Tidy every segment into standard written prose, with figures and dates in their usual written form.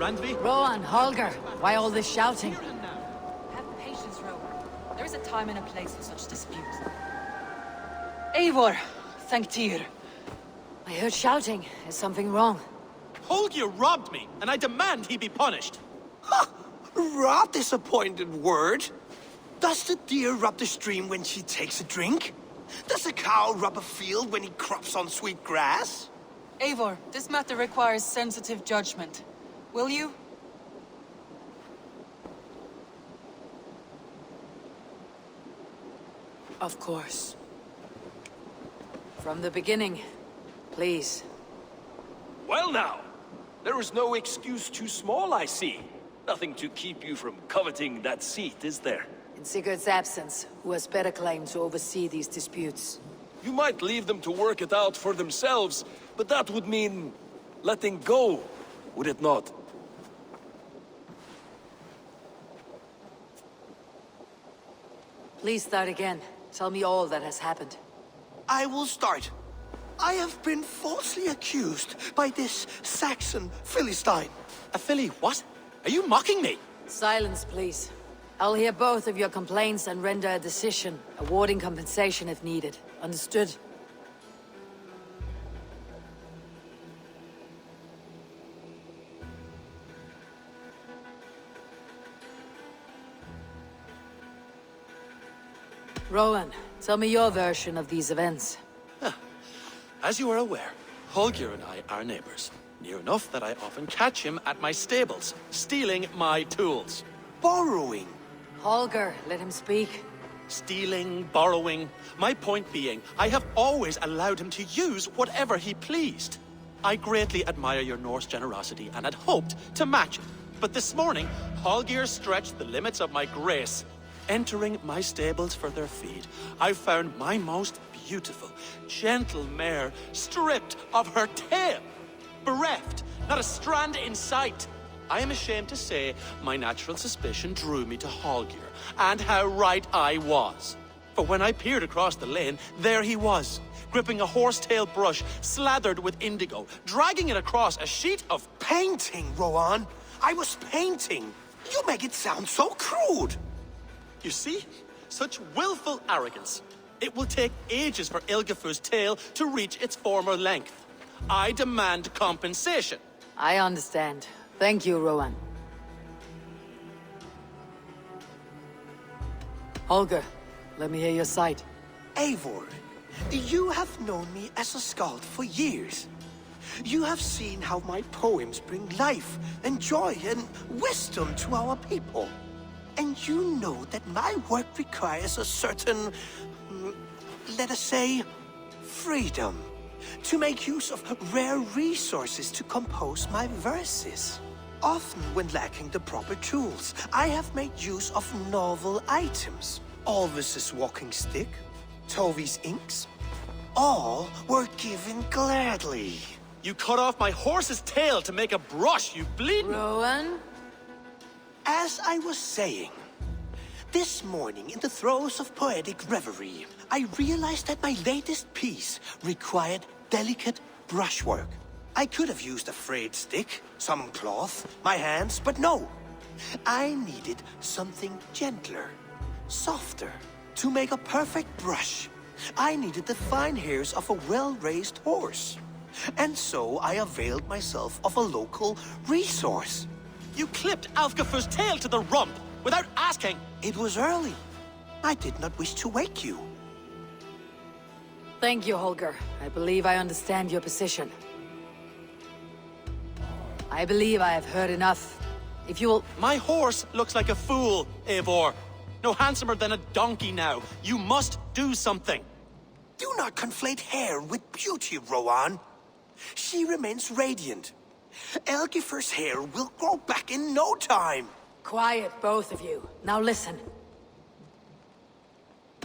Mandvi? Rowan, Holger, why all this shouting? Have patience, Rowan. There is a time and a place for such disputes. Eivor, thank Tyr. I heard shouting. Is something wrong? Holger robbed me, and I demand he be punished. Ha! Rot disappointed word. Does the deer rub the stream when she takes a drink? Does a cow rub a field when he crops on sweet grass? Eivor, this matter requires sensitive judgment. Will you? Of course. From the beginning, please. Well now, there is no excuse too small, I see. Nothing to keep you from coveting that seat, is there? In Sigurd's absence, who has better claim to oversee these disputes? You might leave them to work it out for themselves, but that would mean letting go, would it not? Please start again. Tell me all that has happened. I will start. I have been falsely accused by this Saxon Philistine. A filly, what? Are you mocking me? Silence, please. I'll hear both of your complaints and render a decision, awarding compensation if needed. Understood? Rowan, tell me your version of these events. As you are aware, Holger and I are neighbors. Near enough that I often catch him at my stables, stealing my tools. Borrowing. Holger, let him speak. Stealing, borrowing. My point being, I have always allowed him to use whatever he pleased. I greatly admire your Norse generosity and had hoped to match it. But this morning, Holger stretched the limits of my grace. Entering my stables for their feed, I found my most beautiful, gentle mare stripped of her tail. Bereft, not a strand in sight. I am ashamed to say my natural suspicion drew me to Holger, and how right I was. For when I peered across the lane, there he was, gripping a horsetail brush slathered with indigo, dragging it across a sheet of... Painting, Rowan. I was painting. You make it sound so crude. You see? Such willful arrogance. It will take ages for Ilgifu's tail to reach its former length. I demand compensation. I understand. Thank you, Rowan. Holger, let me hear your side. Eivor, you have known me as a skald for years. You have seen how my poems bring life and joy and wisdom to our people. And you know that my work requires a certain, let us say, freedom. To make use of rare resources to compose my verses. Often when lacking the proper tools, I have made use of novel items. Alvis's walking stick, Tovi's inks, all were given gladly. You cut off my horse's tail to make a brush, you bleeding... Rowan? As I was saying, this morning in the throes of poetic reverie, I realized that my latest piece required delicate brushwork. I could have used a frayed stick, some cloth, my hands, but no. I needed something gentler, softer. To make a perfect brush, I needed the fine hairs of a well-raised horse. And so I availed myself of a local resource. You clipped Alfgafu's tail to the rump without asking. It was early. I did not wish to wake you. Thank you, Holger. I believe I understand your position. I believe I have heard enough. If you will... My horse looks like a fool, Eivor. No handsomer than a donkey now. You must do something. Do not conflate hair with beauty, Rowan. She remains radiant. Elgifer's hair will grow back in no time. Quiet, both of you. Now listen.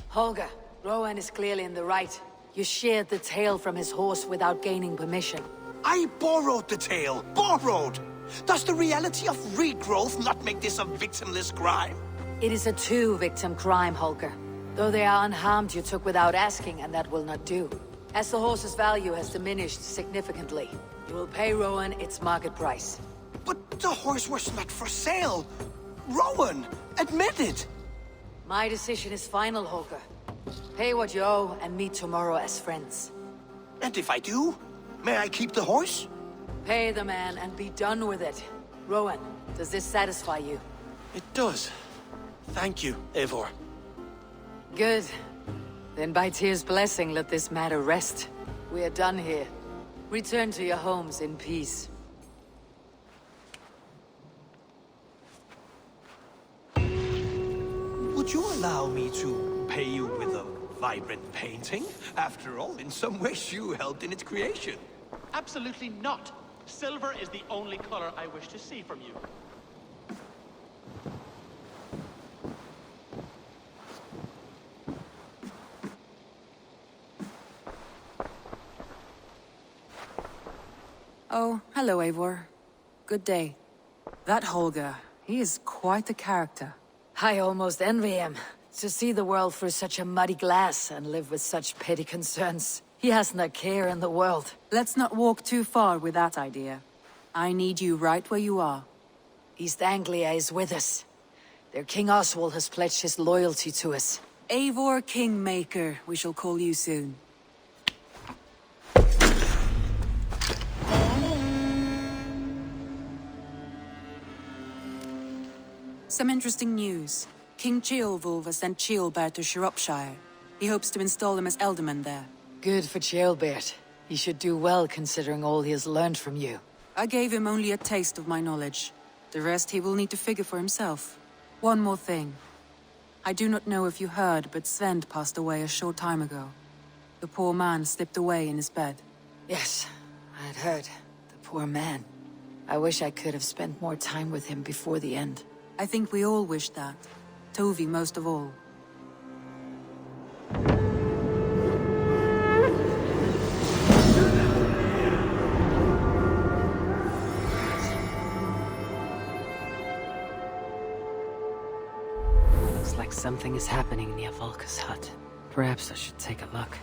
Holger, Rowan is clearly in the right. You sheared the tail from his horse without gaining permission. I borrowed the tail. Borrowed! Does the reality of regrowth not make this a victimless crime? It is a two-victim crime, Holger. Though they are unharmed, you took without asking, and that will not do. As the horse's value has diminished significantly, you will pay Rowan its market price. But the horse was not for sale. Rowan, admit it. My decision is final, Holger. Pay what you owe and meet tomorrow as friends. And if I do, may I keep the horse? Pay the man and be done with it. Rowan, does this satisfy you? It does. Thank you, Eivor. Good. Then by Tyr's blessing, let this matter rest. We are done here. Return to your homes in peace. Would you allow me to pay you with a vibrant painting? After all, in some ways you helped in its creation. Absolutely not. Silver is the only color I wish to see from you. Oh, hello, Eivor. Good day. That Holger, he is quite the character. I almost envy him. To see the world through such a muddy glass and live with such petty concerns. He hasn't a care in the world. Let's not walk too far with that idea. I need you right where you are. East Anglia is with us. Their King Oswald has pledged his loyalty to us. Eivor Kingmaker, we shall call you soon. Some interesting news. King Ceolwulf has sent Ceolbert to Shropshire. He hopes to install him as Elderman there. Good for Ceolbert. He should do well considering all he has learned from you. I gave him only a taste of my knowledge. The rest he will need to figure for himself. One more thing. I do not know if you heard, but Sven passed away a short time ago. The poor man slipped away in his bed. Yes, I had heard. The poor man. I wish I could have spent more time with him before the end. I think we all wish that. Tovi most of all. Looks like something is happening near Volka's hut. Perhaps I should take a look.